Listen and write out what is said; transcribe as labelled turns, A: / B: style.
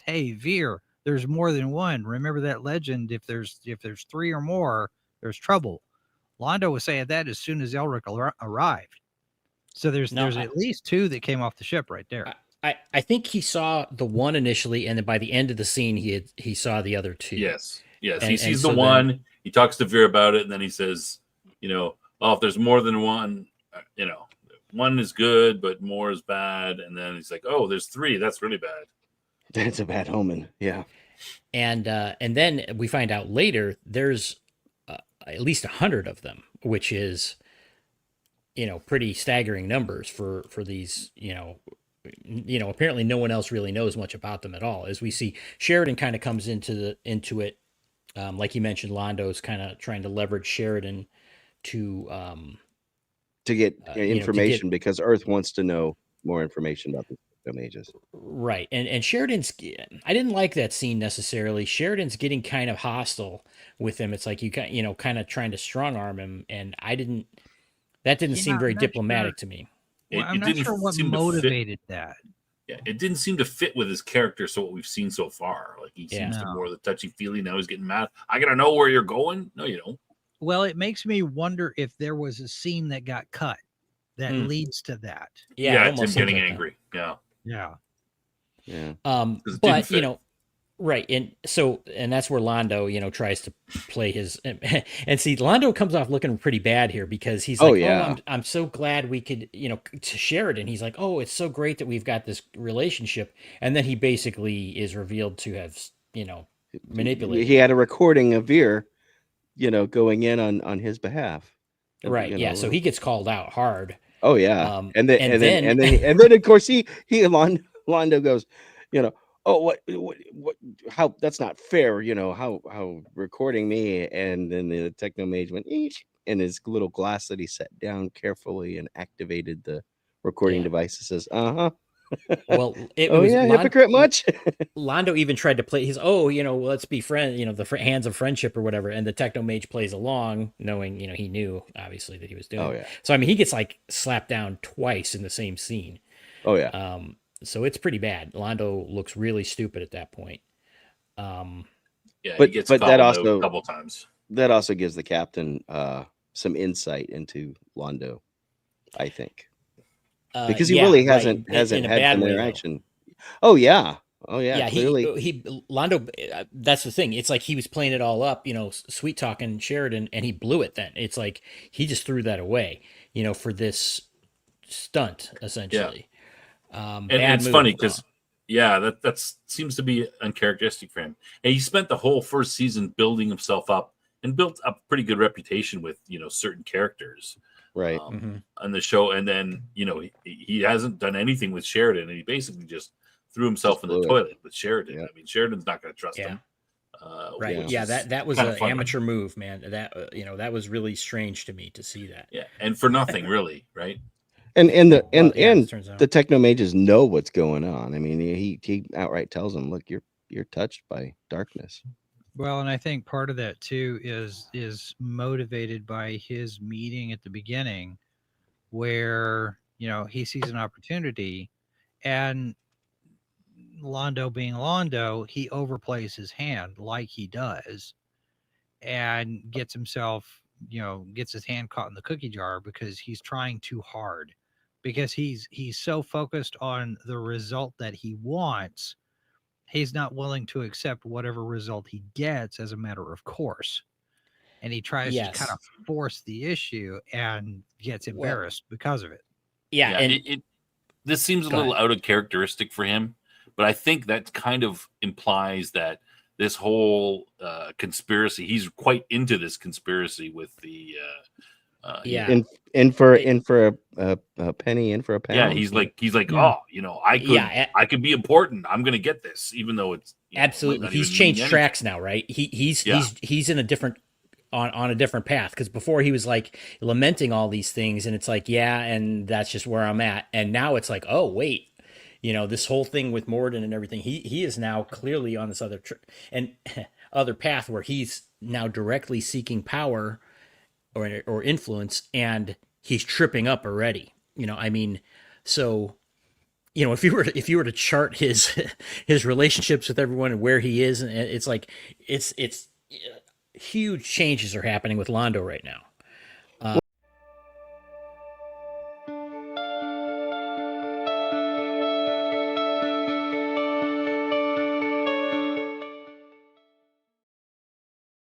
A: "Hey, Veer, there's more than one. Remember that legend? If there's three or more, there's trouble." Londo was saying that as soon as Elric arrived. So
B: No,
A: there's at least two that came off the ship right there.
B: I think he saw the one initially, and then by the end of the scene, he saw the other two.
C: Yes. He
B: And
C: sees the
B: so then
C: one. He talks to Veer about it, and then he says, "Oh, if there's more than one, one is good, but more is bad." And then he's like, "Oh, there's three. That's really bad."
D: That's a bad omen. Yeah.
B: and then we find out later there's at least 100 of them, which is pretty staggering numbers for these. Apparently no one else really knows much about them at all. As we see, Sheridan kind of comes into it. Like you mentioned, Londo's kind of trying to leverage Sheridan to
D: get information
B: to
D: because Earth wants to know more information about the TechnoMages.
B: Right. And Sheridan's, I didn't like that scene necessarily. Sheridan's getting kind of hostile with him. It's like kind of trying to strong arm him. And that didn't seem very diplomatic to me.
A: Well, I'm not sure what motivated that.
C: Yeah, it didn't seem to fit with his character. So what we've seen so far, like he seems to more of the touchy feely. Now he's getting mad. I gotta know where you're going. No, you don't.
A: Well, it makes me wonder if there was a scene that got cut that leads to that.
C: Yeah, it's him getting angry. That.
A: Yeah.
B: But right, and that's where Londo, tries to play his and see Londo comes off looking pretty bad here because he's like, I'm so glad we could, to Sheridan. He's like, oh, it's so great that we've got this relationship, and then he basically is revealed to have, manipulated.
D: He had a recording of Veer, going in on his behalf.
B: Right. Yeah. So he gets called out hard.
D: Oh yeah. And then of course Londo goes, oh, what, how, that's not fair. How recording me. And then the TechnoMage went, eesh, and his little glass that he set down carefully and activated the recording device. It says,
B: well, it was
D: hypocrite much.
B: Londo even tried to play his, let's be friends, the hands of friendship or whatever. And the TechnoMage plays along knowing, he knew obviously that he was doing.
D: Oh, yeah.
B: So, I mean, he gets like slapped down twice in the same scene.
D: Oh yeah.
B: So it's pretty bad. Londo looks really stupid at that point.
C: He gets that also a couple times.
D: That also gives the captain some insight into Londo, I think. Because he really hasn't had an interaction. Oh yeah. Clearly.
B: Londo. That's the thing. It's like he was playing it all up, sweet talking Sheridan, and he blew it. Then it's like he just threw that away, for this stunt essentially.
C: And it's funny because that seems to be uncharacteristic for him. And he spent the whole first season building himself up and built up a pretty good reputation with certain characters.
D: Right.
C: On the show, and then he hasn't done anything with Sheridan, and he basically just threw himself in the toilet with Sheridan. Yeah. I mean, Sheridan's not going to trust him.
B: Right. Yeah. That was an amateur move, man. That that was really strange to me to see that.
C: Yeah, and for nothing really, right?
D: And the TechnoMages know what's going on. I mean, he outright tells them, "Look, you're touched by darkness."
A: Well, and I think part of that too is motivated by his meeting at the beginning where, he sees an opportunity, and Londo being Londo, he overplays his hand like he does and gets himself, gets his hand caught in the cookie jar because he's trying too hard, because he's so focused on the result that he wants. He's not willing to accept whatever result he gets as a matter of course. And he tries to kind of force the issue and gets embarrassed because of it.
B: Yeah.
C: And this seems a little out of characteristic for him, but I think that kind of implies that this whole conspiracy, he's quite into this conspiracy with the
D: in for a penny, in for a pound.
C: Yeah, he's like, I could be important. I'm gonna get this, even though it's
B: absolutely. He's changed tracks now, right? He's in a different on a different path, because before he was like lamenting all these things, and it's like, and that's just where I'm at. And now it's like, oh wait, this whole thing with Morden and everything. He is now clearly on this other path where he's now directly seeking power or influence, and he's tripping up already. So if you were to chart his his relationships with everyone and where he is, and it's like it's huge changes are happening with Londo right now.